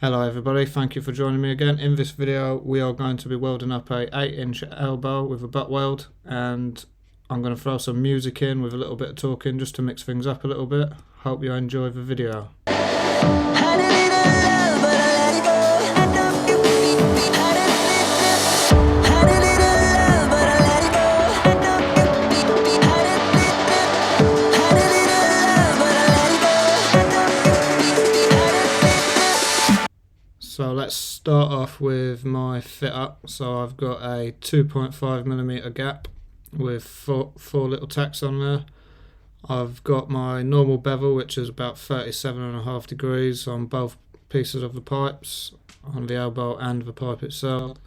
Hello everybody, thank you for joining me again. In this video we are going to be welding up a 8-inch elbow with a butt weld, and I'm going to throw some music in with a little bit of talking just to mix things up a little bit. Hope you enjoy the video. So let's start off with my fit up. So I've got a 2.5mm gap with four little tacks on there. I've got my normal bevel, which is about 37.5 degrees on both pieces of the pipes, on the elbow and the pipe itself.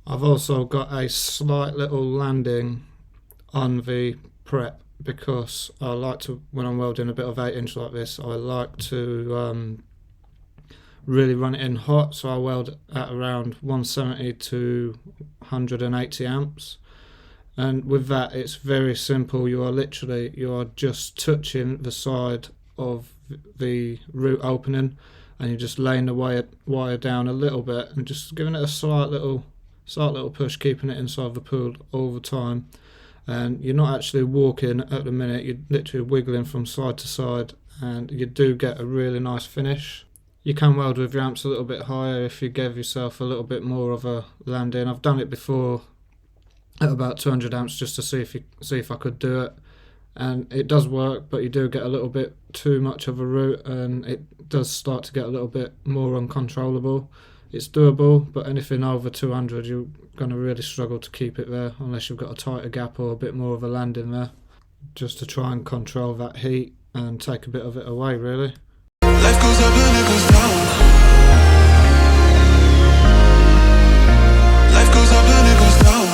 I've also got a slight little landing on the prep because I like to, when I'm welding a bit of 8-inch like this, I like to really run it in hot, so I weld at around 170 to 180 amps. And with that, it's very simple. You are just touching the side of the root opening, and you're just laying the wire down a little bit and just giving it a slight little push, keeping it inside the pool all the time. And you're not actually walking at the minute, you're literally wiggling from side to side, and you do get a really nice finish. You can weld with your amps a little bit higher if you gave yourself a little bit more of a landing. I've done it before at about 200 amps just to see if I could do it, and it does work, but you do get a little bit too much of a root and it does start to get a little bit more uncontrollable. It's doable, but anything over 200 you're going to really struggle to keep it there unless you've got a tighter gap or a bit more of a landing there, just to try and control that heat and take a bit of it away really. Life goes up and it goes down. Life goes up and it goes down.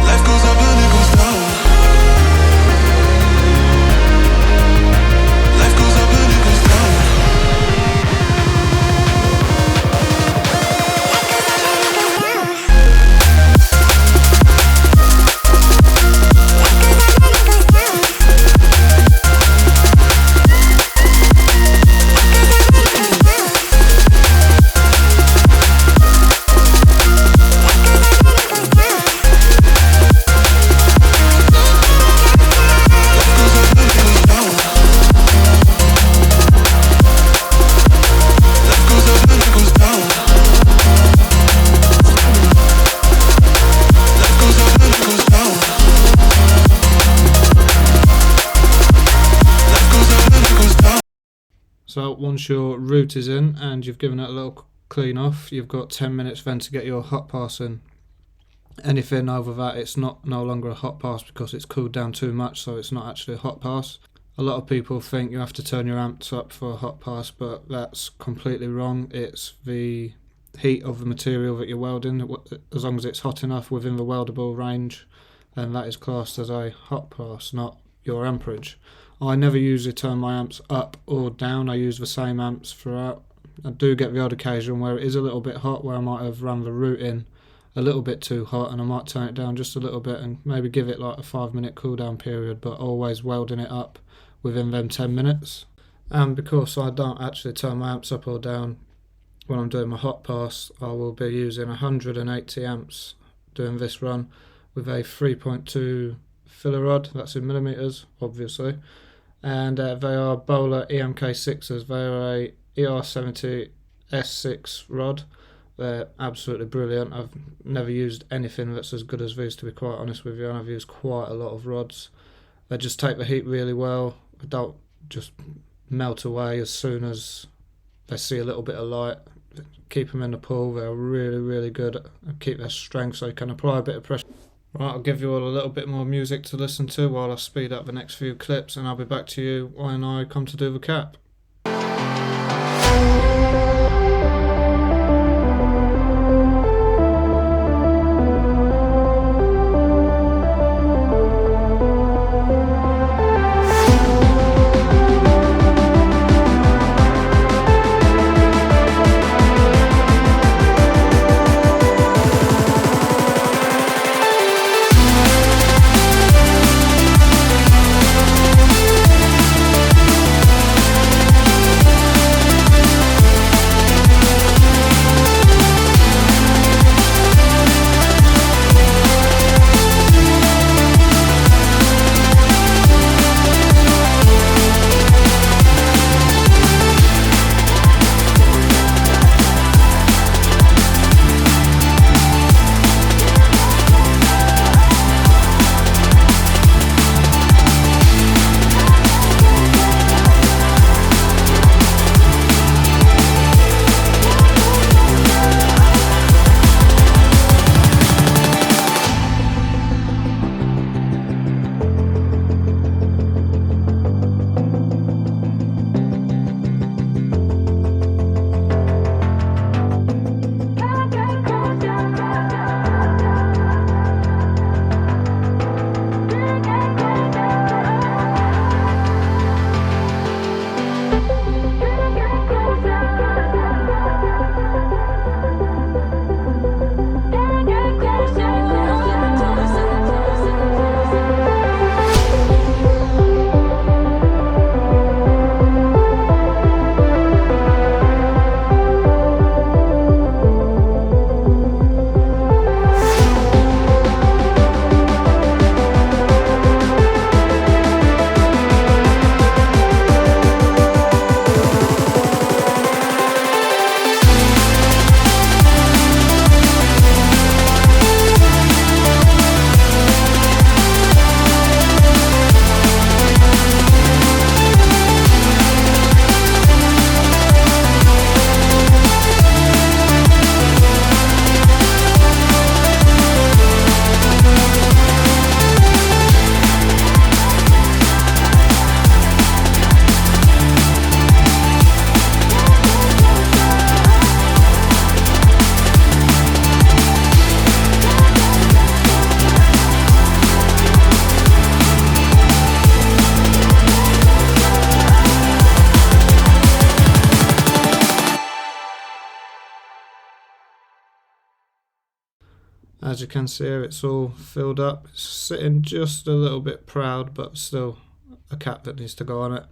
Life goes up and it goes down. Life goes up and it goes down. So once your root is in and you've given it a little clean off, you've got 10 minutes then to get your hot pass in. Anything over that, it's no longer a hot pass because it's cooled down too much, so it's not actually a hot pass. A lot of people think you have to turn your amps up for a hot pass, but that's completely wrong. It's the heat of the material that you're welding. As long as it's hot enough within the weldable range, then that is classed as a hot pass, not your amperage. I never usually turn my amps up or down. I use the same amps throughout. I do get the odd occasion where it is a little bit hot, where I might have run the root in a little bit too hot, and I might turn it down just a little bit and maybe give it like a 5-minute cool down period, but always welding it up within them 10 minutes. And because I don't actually turn my amps up or down when I'm doing my hot pass, I will be using 180 amps doing this run with a 3.2 filler rod. That's in millimeters, obviously. And they are Bowler EMK6s. They are a ER70 S6 rod. They're absolutely brilliant. I've never used anything that's as good as these, to be quite honest with you, and I've used quite a lot of rods. They just take the heat really well. They don't just melt away as soon as they see a little bit of light. Keep them in the pool. They're really, really good. Keep their strength so you can apply a bit of pressure. Right, I'll give you all a little bit more music to listen to while I speed up the next few clips, and I'll be back to you when I come to do the cap. As you can see here, it's all filled up. It's sitting just a little bit proud, but still a cap that needs to go on it.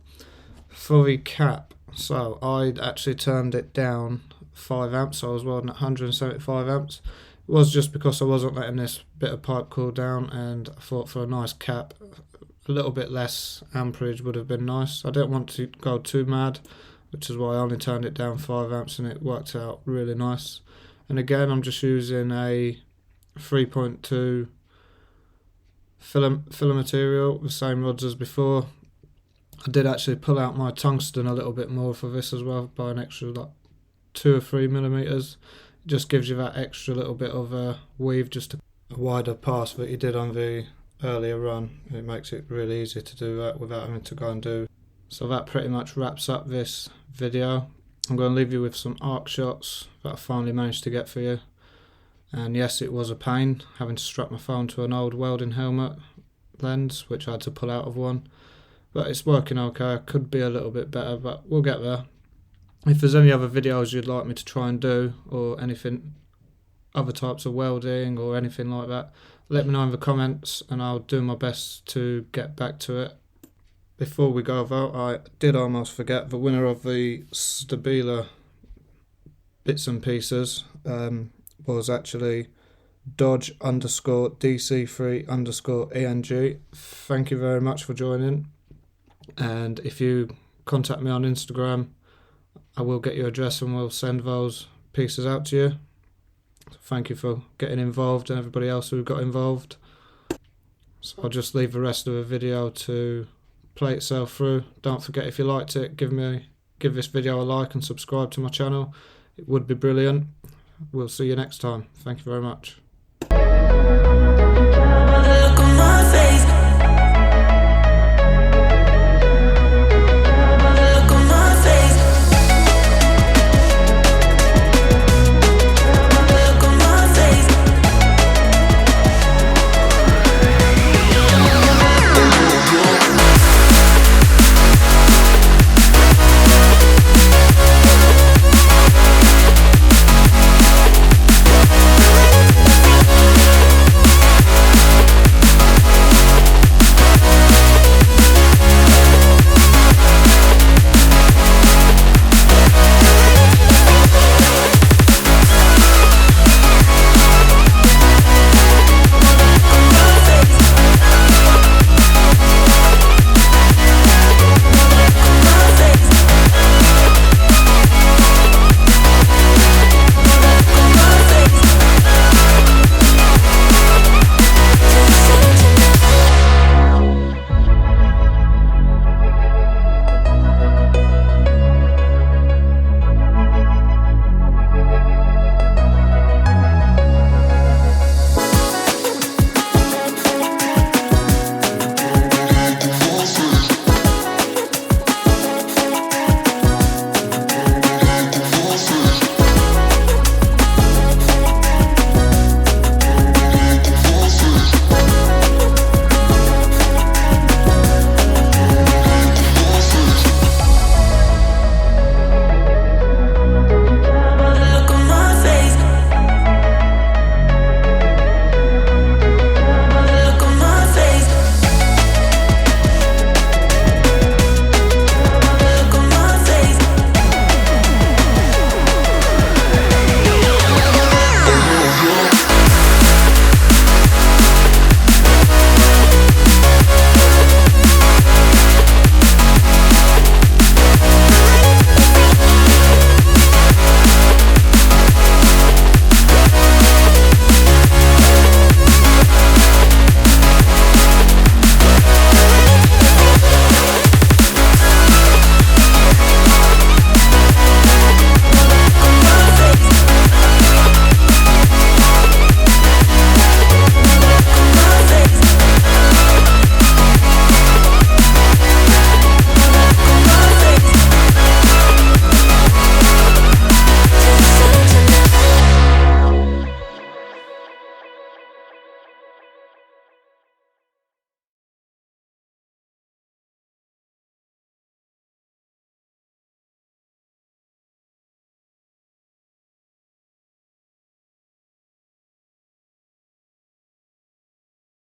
For the cap, so I actually turned it down 5 amps. So I was welding at 175 amps. It was just because I wasn't letting this bit of pipe cool down, and I thought for a nice cap, a little bit less amperage would have been nice. I didn't want to go too mad, which is why I only turned it down 5 amps, and it worked out really nice. And again, I'm just using a 3.2 filler material, the same rods as before. I did actually pull out my tungsten a little bit more for this as well, by an extra like 2 or 3 millimeters. It just gives you that extra little bit of a weave, just a wider pass that you did on the earlier run. It makes it really easy to do that without having to go and do. So that pretty much wraps up this video. I'm going to leave you with some arc shots that I finally managed to get for you. And yes, it was a pain having to strap my phone to an old welding helmet lens, which I had to pull out of one. But it's working okay. It could be a little bit better, but we'll get there. If there's any other videos you'd like me to try and do, or anything, other types of welding or anything like that, let me know in the comments and I'll do my best to get back to it. Before we go though, I did almost forget, the winner of the Stabila bits and pieces was actually Dodge_DC3_ENG. Thank you very much for joining. And if you contact me on Instagram, I will get your address and we'll send those pieces out to you. So thank you for getting involved, and everybody else who got involved. So I'll just leave the rest of the video to play itself through. Don't forget, if you liked it, give this video a like and subscribe to my channel. It would be brilliant. We'll see you next time. Thank you very much. Look on my face.